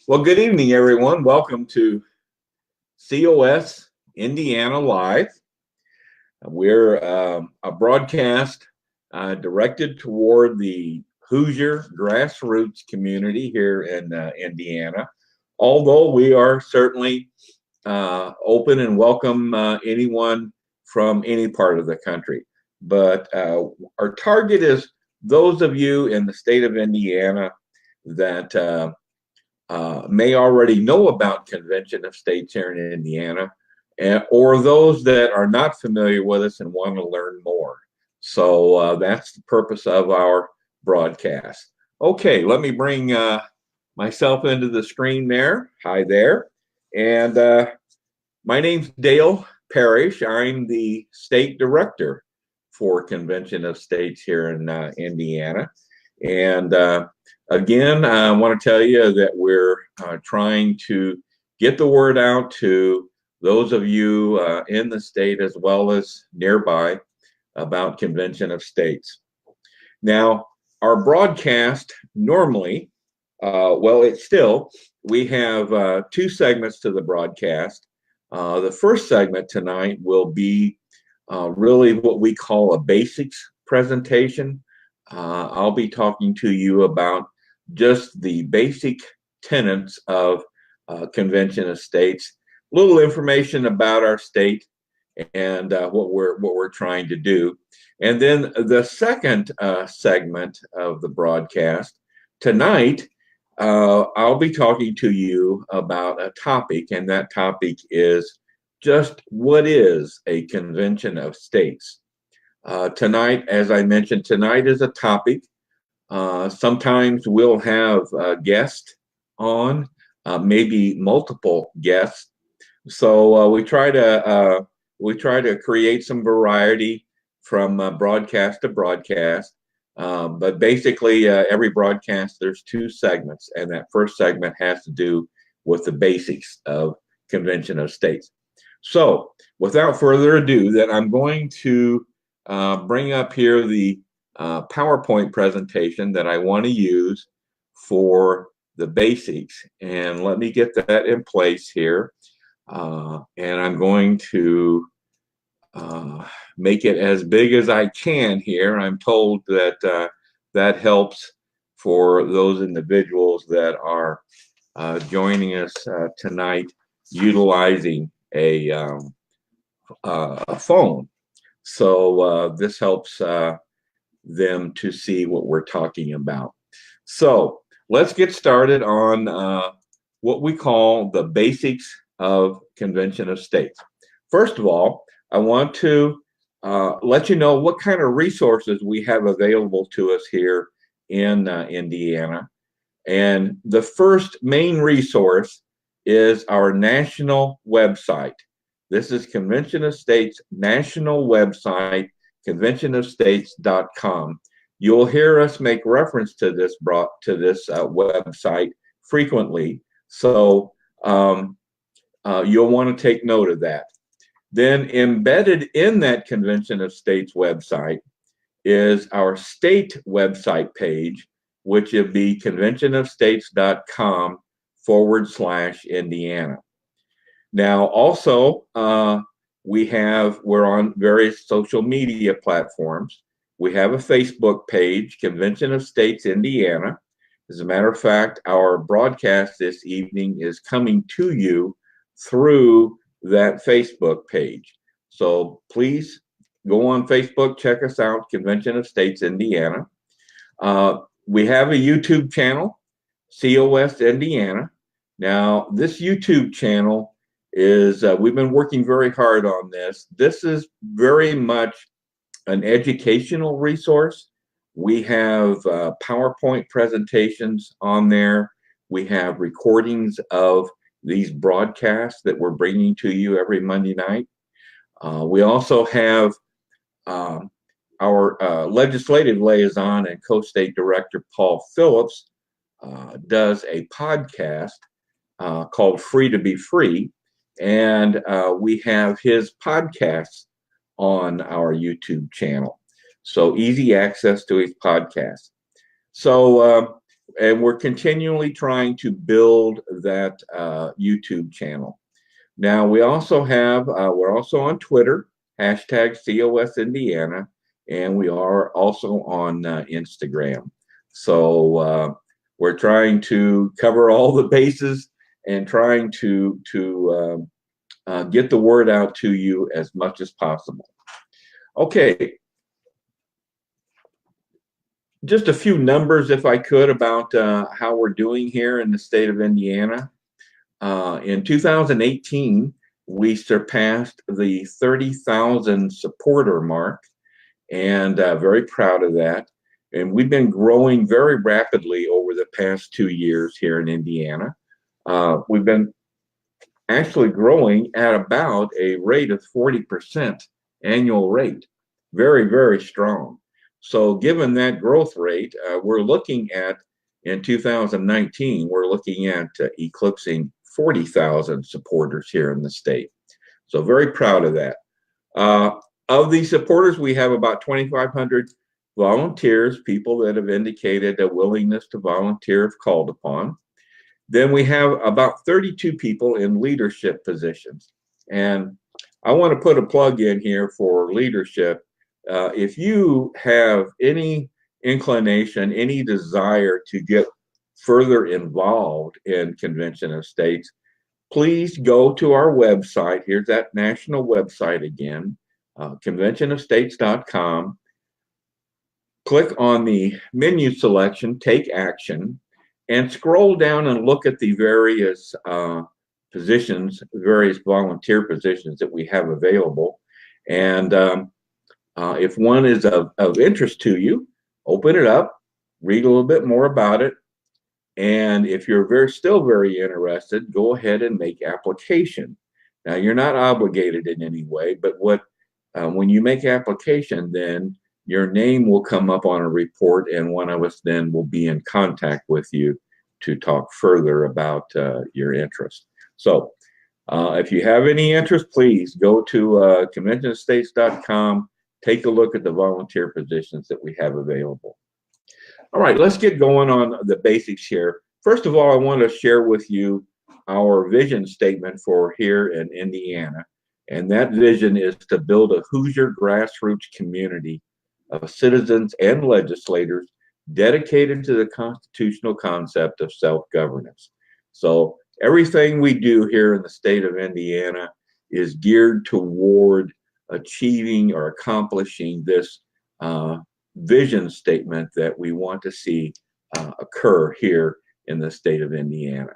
Well, good evening, everyone. Welcome to COS Indiana Live. We're a broadcast directed toward the Hoosier grassroots community here in Indiana, although we are certainly open and welcome anyone from any part of the country. But our target is those of you in the state of Indiana that may already know about Convention of States here in Indiana, or those that are not familiar with us and want to learn more. So that's the purpose of our broadcast. Okay, let me bring myself into the screen there. Hi there. And my name's Dale Parrish. I'm the state director for Convention of States here in Indiana. And again, I want to tell you that we're trying to get the word out to those of you in the state as well as nearby about Convention of States. Now, our broadcast normally, we have two segments to the broadcast. The first segment tonight will be really what we call a basics presentation. I'll be talking to you about just the basic tenets of Convention of States, a little information about our state and what we're trying to do. And then the second segment of the broadcast tonight, I'll be talking to you about a topic, and that topic is just what is a Convention of States. Tonight, as I mentioned, tonight is a topic. Sometimes we'll have a guest on, maybe multiple guests. So we try to create some variety from broadcast to broadcast. But basically, every broadcast there's two segments, and that first segment has to do with the basics of Convention of States. So, without further ado, then I'm going to bring up here the PowerPoint presentation that I want to use for the basics. And let me get that in place here. And I'm going to make it as big as I can here. I'm told that that helps for those individuals that are joining us tonight utilizing a phone. So this helps them to see what we're talking about. So let's get started on what we call the basics of Convention of States. First of all, I want to let you know what kind of resources we have available to us here in Indiana. And the first main resource is our national website. This is Convention of States national website, conventionofstates.com. You'll hear us make reference to this website frequently, so you'll want to take note of that. Then embedded in that Convention of States website is our state website page, which will be conventionofstates.com/Indiana. Now, also, we're on various social media platforms. We have a Facebook page, Convention of States Indiana. As a matter of fact, our broadcast this evening is coming to you through that Facebook page. So please go on Facebook, check us out, Convention of States Indiana. We have a YouTube channel, COS Indiana. Now, this YouTube channel is, we've been working very hard on this. This is very much an educational resource. We have PowerPoint presentations on there. We have recordings of these broadcasts that we're bringing to you every Monday night. We also have our legislative liaison and co-state director, Paul Phillips, does a podcast called Free to Be Free. And we have his podcasts on our YouTube channel. So easy access to his podcast. So And we're continually trying to build that YouTube channel. Now, we also have, we're also on Twitter, hashtag COS Indiana, and we are also on Instagram. So we're trying to cover all the bases and trying to get the word out to you as much as possible. Okay, just a few numbers, if I could, about how we're doing here in the state of Indiana. In 2018, we surpassed the 30,000 supporter mark, and very proud of that. And we've been growing very rapidly over the past 2 years here in Indiana. We've been actually growing at about a rate of 40% annual rate. Very, very strong. So given that growth rate, we're looking at, in 2019, we're looking at eclipsing 40,000 supporters here in the state. So very proud of that. Of these supporters, we have about 2,500 volunteers, people that have indicated a willingness to volunteer if called upon. Then we have about 32 people in leadership positions. And I want to put a plug in here for leadership. If you have any inclination, any desire to get further involved in Convention of States, please go to our website. Here's that national website again, conventionofstates.com. Click on the menu selection, Take Action, and scroll down and look at the various positions, various volunteer positions that we have available. And if one is of interest to you, open it up, read a little bit more about it. And if you're still very interested, go ahead and make application. Now, you're not obligated in any way, but when you make application, then your name will come up on a report, and one of us then will be in contact with you to talk further about your interest. So if you have any interest, please go to conventionofstates.com, take a look at the volunteer positions that we have available. All right, let's get going on the basics here. First of all, I want to share with you our vision statement for here in Indiana. And that vision is to build a Hoosier grassroots community of citizens and legislators dedicated to the constitutional concept of self-governance. So everything we do here in the state of Indiana is geared toward achieving or accomplishing this vision statement that we want to see occur here in the state of Indiana.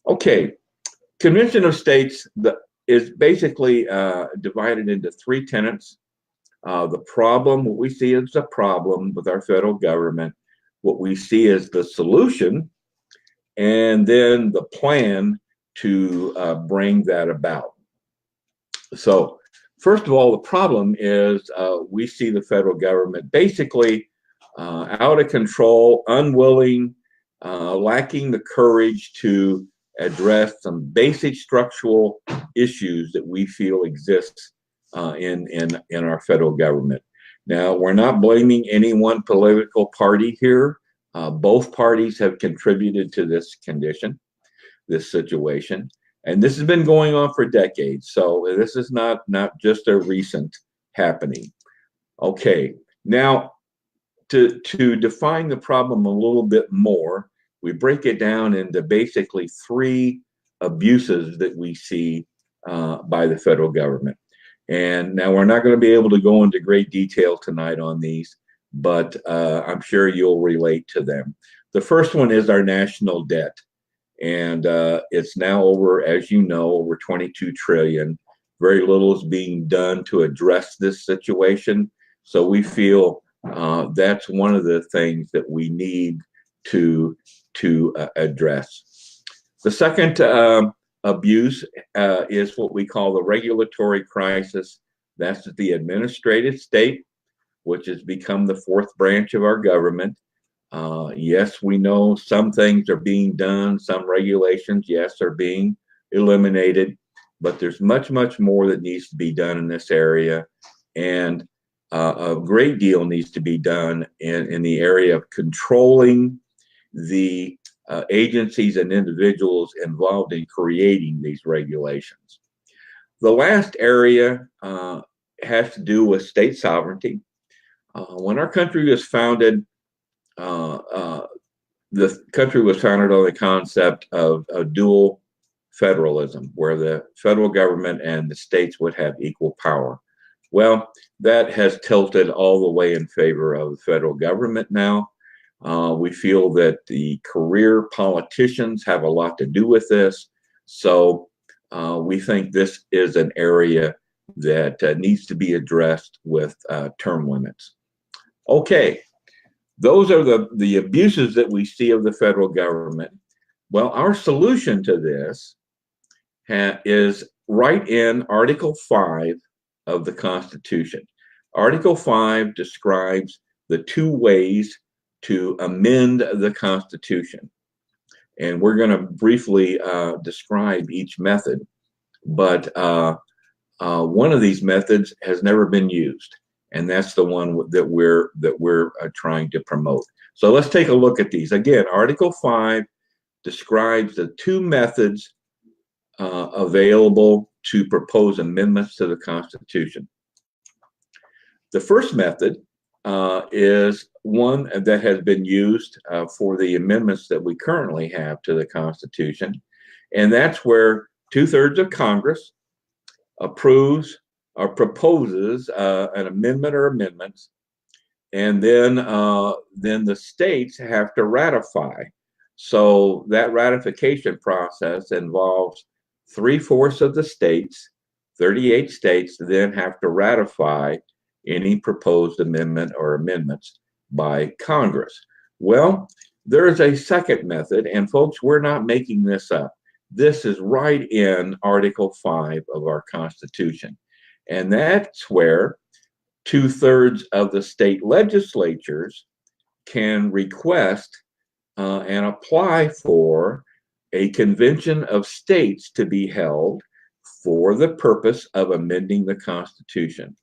Okay, Convention of States is basically divided into 3 tenets. The problem, what we see is a problem with our federal government, what we see as the solution, and then the plan to bring that about. So first of all, the problem is we see the federal government basically out of control, unwilling, lacking the courage to address some basic structural issues that we feel exist in our federal government. Now, we're not blaming any one political party here. Both parties have contributed to this condition, this situation. And this has been going on for decades. So this is not just a recent happening. Okay, now to define the problem a little bit more, we break it down into basically 3 abuses that we see by the federal government. And now we're not going to be able to go into great detail tonight on these, but I'm sure you'll relate to them. The first one is our national debt. And it's now over, as you know, over 22 trillion. Very little is being done to address this situation. So we feel that's one of the things that we need to address. The second abuse is what we call the regulatory crisis. That's the administrative state, which has become the 4th branch of our government. Yes, we know some things are being done, some regulations, yes, are being eliminated, but there's much, much more that needs to be done in this area. And a great deal needs to be done in the area of controlling the agencies and individuals involved in creating these regulations. The last area has to do with state sovereignty. When our country was founded, the country was founded on the concept of dual federalism, where the federal government and the states would have equal power. Well, that has tilted all the way in favor of the federal government now. We feel that the career politicians have a lot to do with this. So we think this is an area that needs to be addressed with term limits. Okay, those are the abuses that we see of the federal government. Well, our solution to this is right in Article 5 of the Constitution. Article 5 describes the two ways to amend the Constitution. And we're going to briefly describe each method, but one of these methods has never been used, and that's the one that we're trying to promote. So let's take a look at these. Again, Article 5 describes the two methods available to propose amendments to the Constitution. The first method is one that has been used for the amendments that we currently have to the Constitution, and that's where 2/3 of Congress approves or proposes an amendment or amendments, and then the states have to ratify. So that ratification process involves 3/4 of the states, 38 states, then have to ratify any proposed amendment or amendments by Congress. Well, there is a second method, and folks, we're not making this up. This is right in Article 5 of our Constitution. And that's where 2/3 of the state legislatures can request and apply for a convention of states to be held for the purpose of amending the Constitution.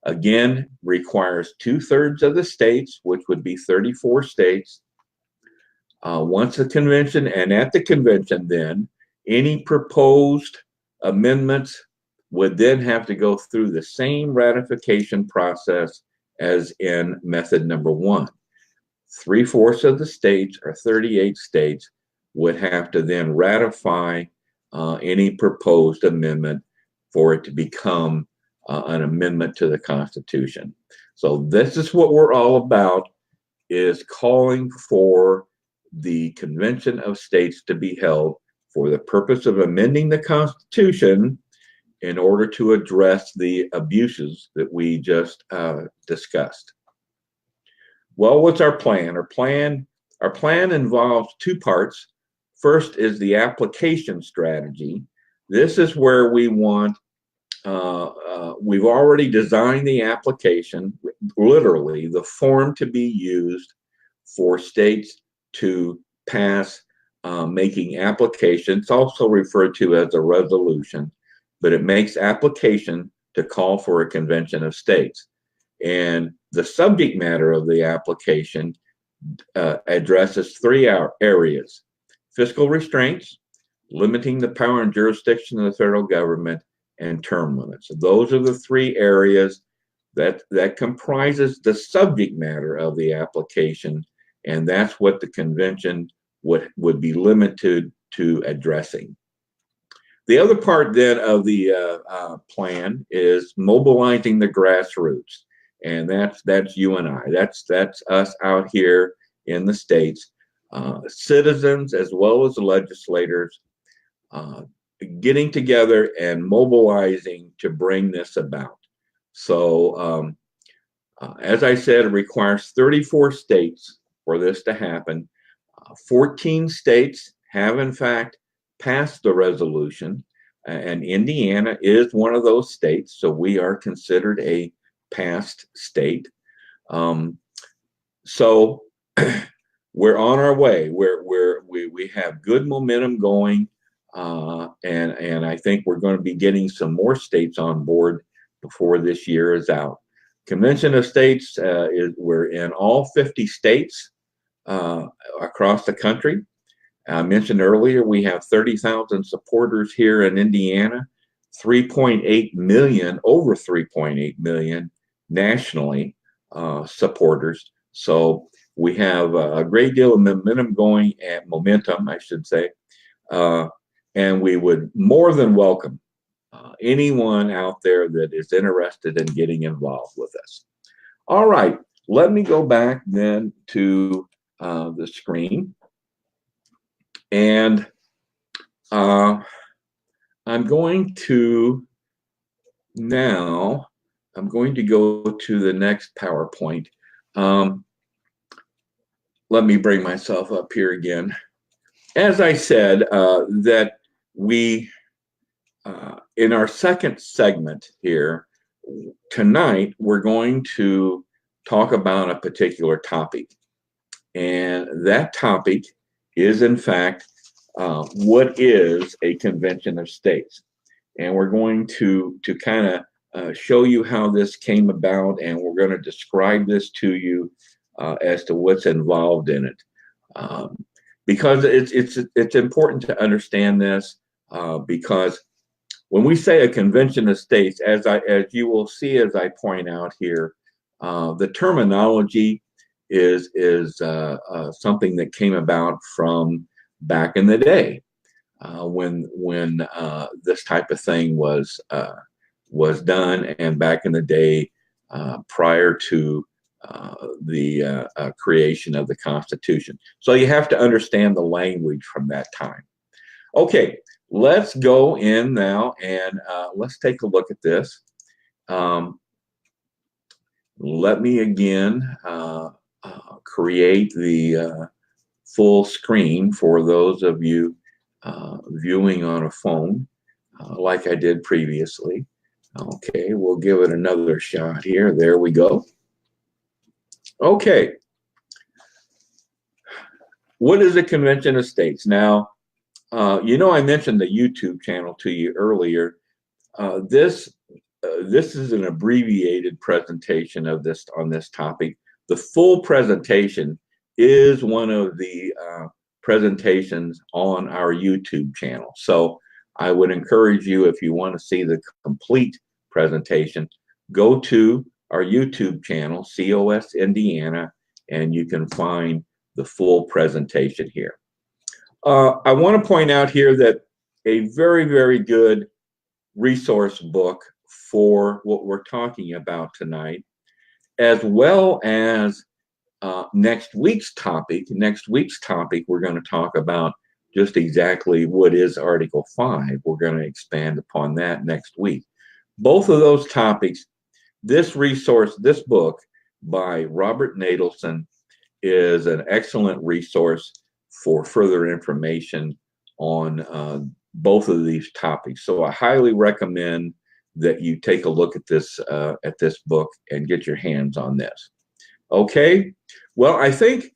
Again, requires 2/3 of the states, which would be 34 states. Once a convention, and at the convention then, any proposed amendments would then have to go through the same ratification process as in method number 1. 3/4 of the states, or 38 states, would have to then ratify any proposed amendment for it to become an amendment to the Constitution. So this is what we're all about, is calling for the Convention of States to be held for the purpose of amending the Constitution in order to address the abuses that we just discussed. Well, what's our plan? Our plan involves two parts. First is the application strategy. This is where we want, we've already designed the application, literally the form to be used for states to pass making application. It's also referred to as a resolution, but it makes application to call for a convention of states. And the subject matter of the application addresses three areas: fiscal restraints, limiting the power and jurisdiction of the federal government, and term limits. So those are the three areas that comprises the subject matter of the application, and that's what the convention would be limited to addressing. The other part then of the plan is mobilizing the grassroots, and that's you and I. That's us out here in the states, citizens as well as legislators, getting together and mobilizing to bring this about. So as I said, it requires 34 states for this to happen. 14 states have in fact passed the resolution, and Indiana is one of those states, so we are considered a passed state. So we're on our way. We have good momentum going, and I think we're going to be getting some more states on board before this year is out. Convention of States we're in all 50 states. uh, across the country. I mentioned earlier we have 30,000 supporters here in Indiana, 3.8 million, over 3.8 million nationally supporters. So we have a great deal of momentum, I should say, and we would more than welcome anyone out there that is interested in getting involved with us. All right, let me go back then to the screen. And I'm going to go to the next PowerPoint. Let me bring myself up here again. As I said, that we, in our second segment here, tonight, we're going to talk about a particular topic. And that topic is, in fact, what is a convention of states? And we're going to kind of show you how this came about, and we're going to describe this to you as to what's involved in it. Because it's important to understand this, because when we say a convention of states, as you will see as I point out here, the terminology is something that came about from back in the day when this type of thing was done, and back in the day prior to the creation of the Constitution. So you have to understand the language from that time. Okay, let's go in now and let's take a look at this. Let me again create the full screen for those of you viewing on a phone, like I did previously. Okay, we'll give it another shot here. There we go. Okay. What is a convention of states? Now, I mentioned the YouTube channel to you earlier. This is an abbreviated presentation of this on this topic. The full presentation is one of the presentations on our YouTube channel. So I would encourage you, if you want to see the complete presentation, go to our YouTube channel, COS Indiana, and you can find the full presentation here. I want to point out here that a very, very good resource book for what we're talking about tonight, as well as next week's topic. Next week's topic, we're going to talk about just exactly what is Article 5. We're going to expand upon that next week. Both of those topics, this resource, this book by Robert Nadelson, is an excellent resource for further information on both of these topics. So I highly recommend that you take a look at this book and get your hands on this. Okay, well, I think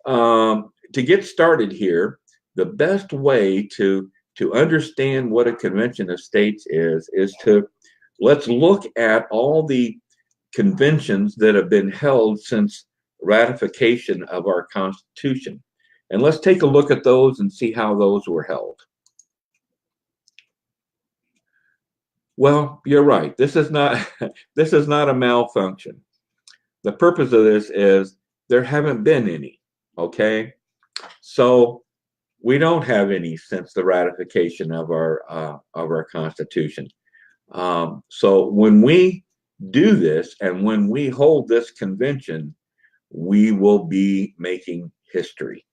to get started here, the best way to understand what a convention of states is to let's look at all the conventions that have been held since ratification of our Constitution. And let's take a look at those and see how those were held. Well, you're right. This is not a malfunction. The purpose of this is there haven't been any, okay? So we don't have any since the ratification of our Constitution. So when we do this and when we hold this convention, we will be making history.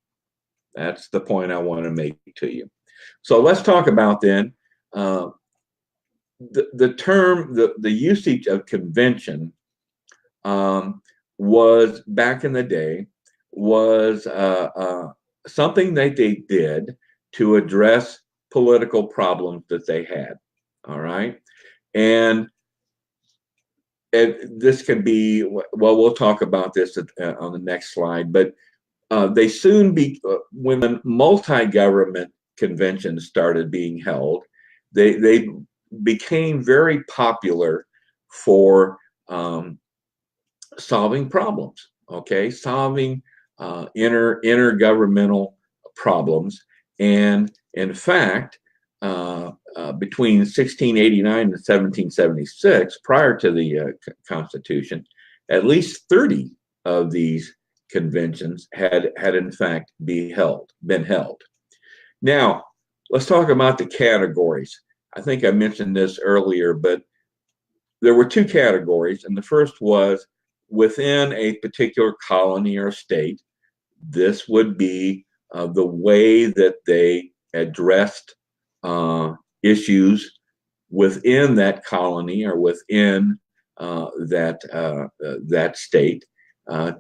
That's the point I want to make to you. So let's talk about then the term, the usage of convention was back in the day was something that they did to address political problems that they had. All right, and this can be, well, we'll talk about this on the next slide, but they soon when multi-government conventions started being held, they became very popular for solving problems, okay? Solving intergovernmental problems. And in fact, between 1689 and 1776, prior to the Constitution, at least 30 of these conventions had in fact been held. Now, let's talk about the categories. I think I mentioned this earlier, but there were two categories, and the first was within a particular colony or state. This would be the way that they addressed issues within that colony or within that state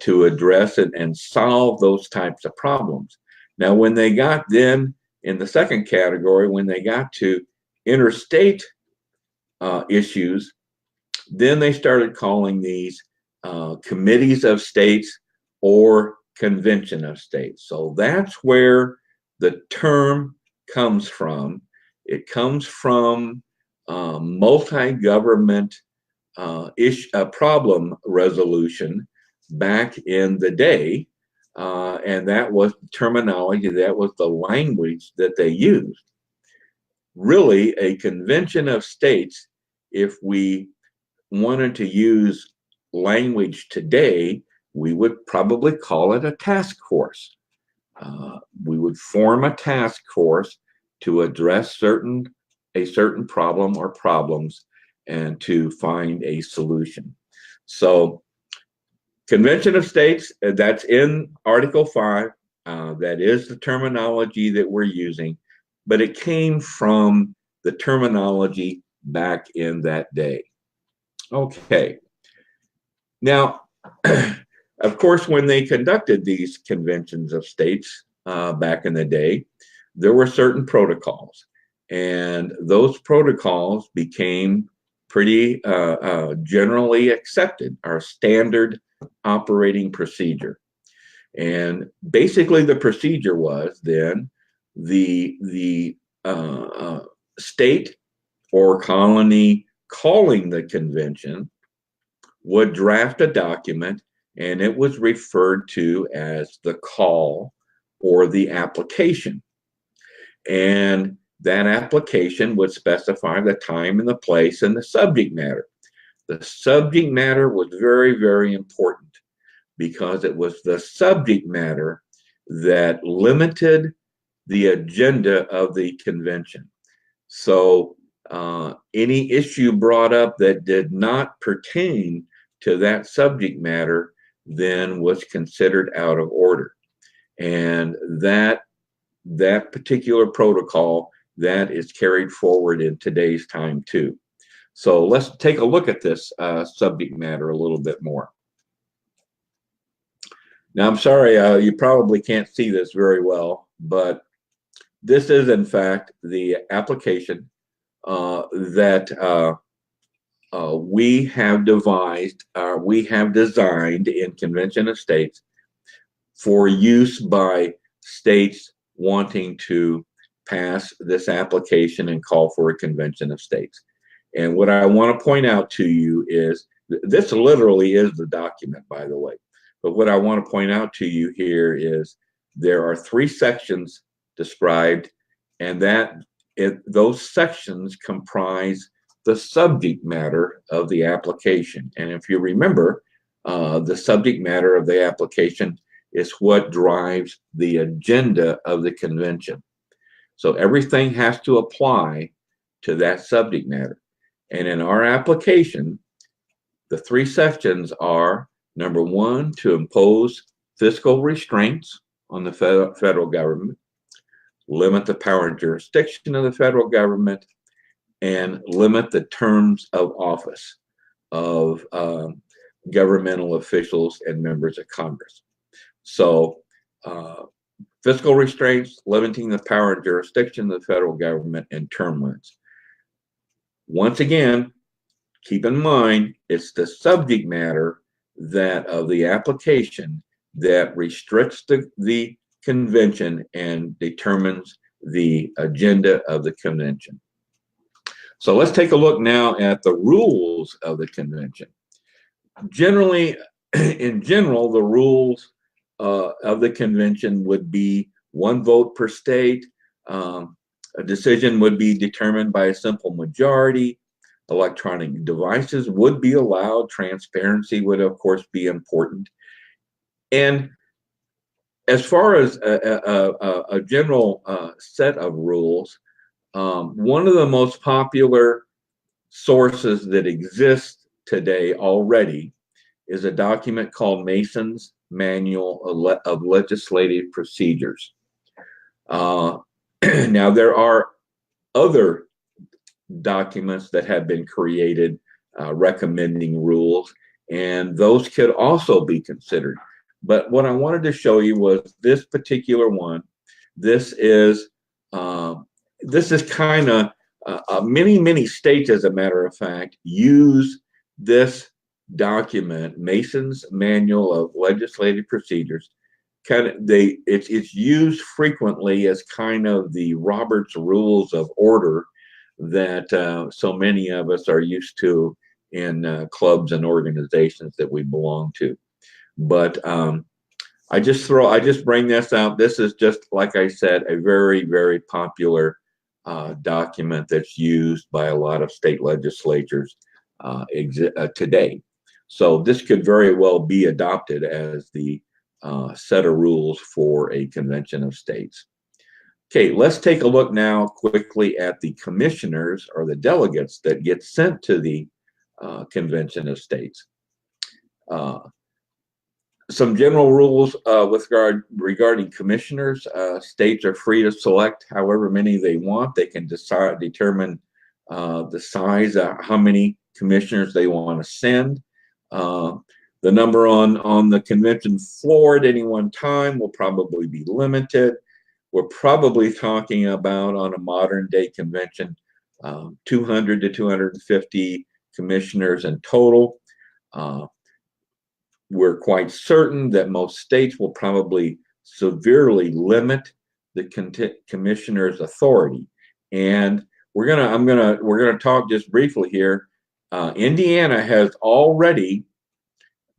to address it and solve those types of problems. Now, when they got then in the second category, when they got to interstate issues, then they started calling these committees of states or convention of states. So that's where the term comes from. It comes from multi-government problem resolution back in the day, and that was the terminology, that was the language that they used. Really, a convention of states, if we wanted to use language today, we would probably call it a task force. We would form a task force to address a certain problem or problems and to find a solution. So, Convention of States, that's in Article 5. That is the terminology that we're using, but it came from the terminology back in that day. Okay. Now, of course, when they conducted these conventions of states back in the day, there were certain protocols, and those protocols became pretty generally accepted, our standard operating procedure. And basically the procedure was then the state or colony calling the convention would draft a document, and it was referred to as the call or the application. And that application would specify the time and the place and the subject matter. The subject matter was very, very important because it was the subject matter that limited the agenda of the convention. So any issue brought up that did not pertain to that subject matter then was considered out of order. And that particular protocol, that is carried forward in today's time too. So let's take a look at this subject matter a little bit more. Now, I'm sorry, you probably can't see this very well, but this is in fact the application that we have devised, we have designed in Convention of States for use by states wanting to pass this application and call for a Convention of States. And what I want to point out to you is, this literally is the document, by the way, but what I want to point out to you here is there are 3 sections described, and those sections comprise the subject matter of the application. And if you remember, the subject matter of the application is what drives the agenda of the convention. So everything has to apply to that subject matter. And in our application, the 3 sections are, number 1, to impose fiscal restraints on the federal government, limit the power and jurisdiction of the federal government, and limit the terms of office of governmental officials and members of Congress. So fiscal restraints, limiting the power and jurisdiction of the federal government, and term limits. Once again, keep in mind, it's the subject matter that of the application that restricts the convention and determines the agenda of the convention. So let's take a look now at the rules of the convention. Generally, in general, the rules of the convention would be one vote per state. A decision would be determined by a simple majority. Electronic devices would be allowed. Transparency would, of course, be important. And as far as a general set of rules, one of the most popular sources that exist today already is a document called Mason's Manual of Legislative Procedures. Now, there are other documents that have been created recommending rules, and those could also be considered. But what I wanted to show you was this particular one. This is kind of many states, as a matter of fact, use this document, Mason's Manual of Legislative Procedures. It's used frequently as kind of the Robert's Rules of Order that so many of us are used to in clubs and organizations that we belong to. But I just bring this out. This is just, like I said, a very popular document that's used by a lot of state legislatures today. So this could very well be adopted as the set of rules for a convention of states. Okay, let's take a look now quickly at the commissioners or the delegates that get sent to the convention of states. Some general rules regarding commissioners. States are free to select however many they want. They can determine the size, how many commissioners they want to send. The number on the convention floor at any one time will probably be limited. We're probably talking about, on a modern day convention, 200 to 250 commissioners in total. We're quite certain that most states will probably severely limit the commissioner's authority. And we're gonna talk just briefly here. Indiana has already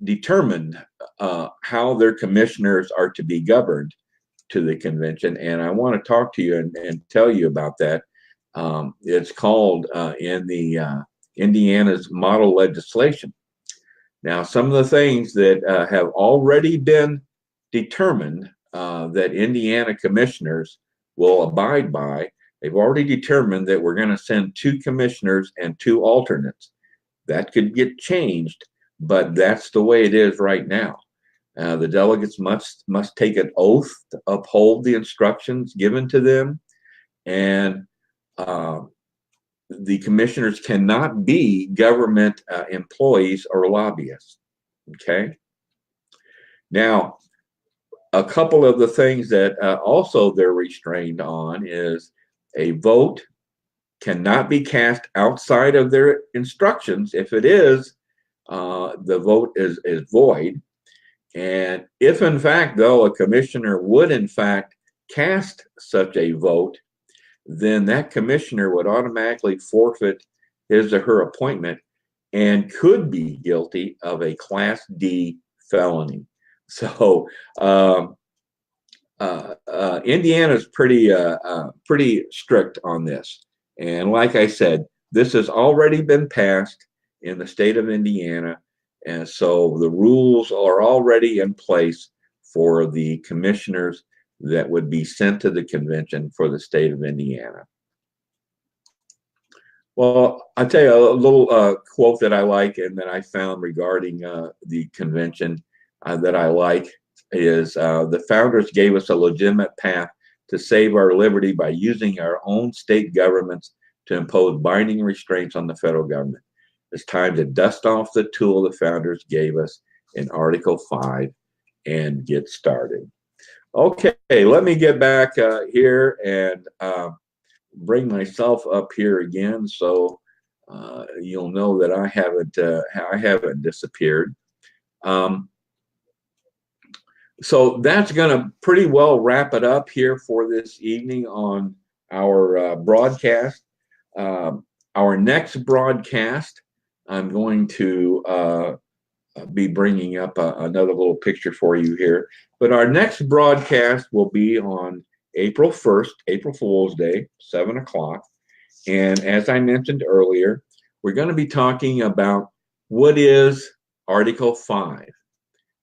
determined how their commissioners are to be governed to the convention, and I want to talk to you and tell you about that. It's called in the Indiana's model legislation. Now, some of the things that have already been determined that Indiana commissioners will abide by, they've already determined that we're going to send 2 commissioners and 2 alternates. That could get changed, but that's the way it is right now. The delegates must take an oath to uphold the instructions given to them, and the commissioners cannot be government employees or lobbyists. Okay. Now, a couple of the things that also they're restrained on is a vote cannot be cast outside of their instructions. If it is, the vote is void. And if in fact, though, a commissioner would in fact cast such a vote, then that commissioner would automatically forfeit his or her appointment and could be guilty of a Class D felony. So Indiana's pretty strict on this. And like I said, this has already been passed in the state of Indiana. And so the rules are already in place for the commissioners that would be sent to the convention for the state of Indiana. Well, I'll tell you a little quote that I like and that I found regarding the convention that I like is the founders gave us a legitimate path to save our liberty by using our own state governments to impose binding restraints on the federal government. It's time to dust off the tool the founders gave us in Article 5 and get started. Okay, let me get back here and bring myself up here again, so you'll know that I haven't disappeared. So that's going to pretty well wrap it up here for this evening on our broadcast. Our next broadcast, I'm going to be bringing up another little picture for you here. But our next broadcast will be on April 1st, April Fool's Day, 7 o'clock. And as I mentioned earlier, we're going to be talking about what is Article 5.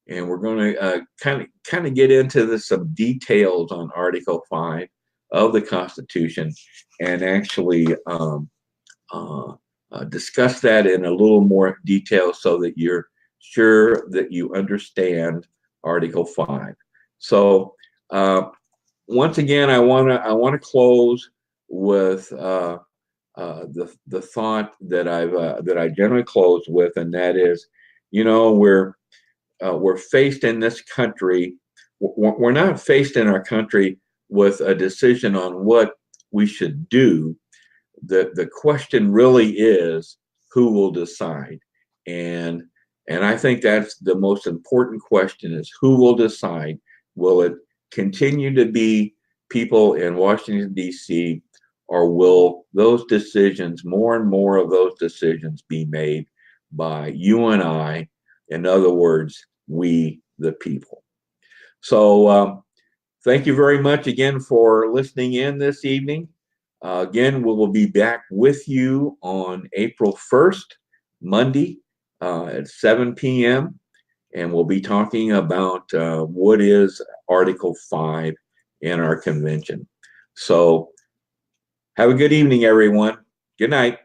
And we're going to kind of get into some details on Article 5 of the Constitution and actually discuss that in a little more detail so that you're sure that you understand Article 5. So once again, I want to close with the thought that I generally close with, and that is, we're faced in this country. We're not faced in our country with a decision on what we should do. The question really is who will decide, and I think that's the most important question: is who will decide? Will it continue to be people in Washington, D.C., or will those decisions, more and more of those decisions, be made by you and I? In other words, we the people. So thank you very much again for listening in this evening. Again, we will be back with you on April 1st, Monday at 7 p.m. And we'll be talking about what is Article 5 in our convention. So have a good evening, everyone. Good night.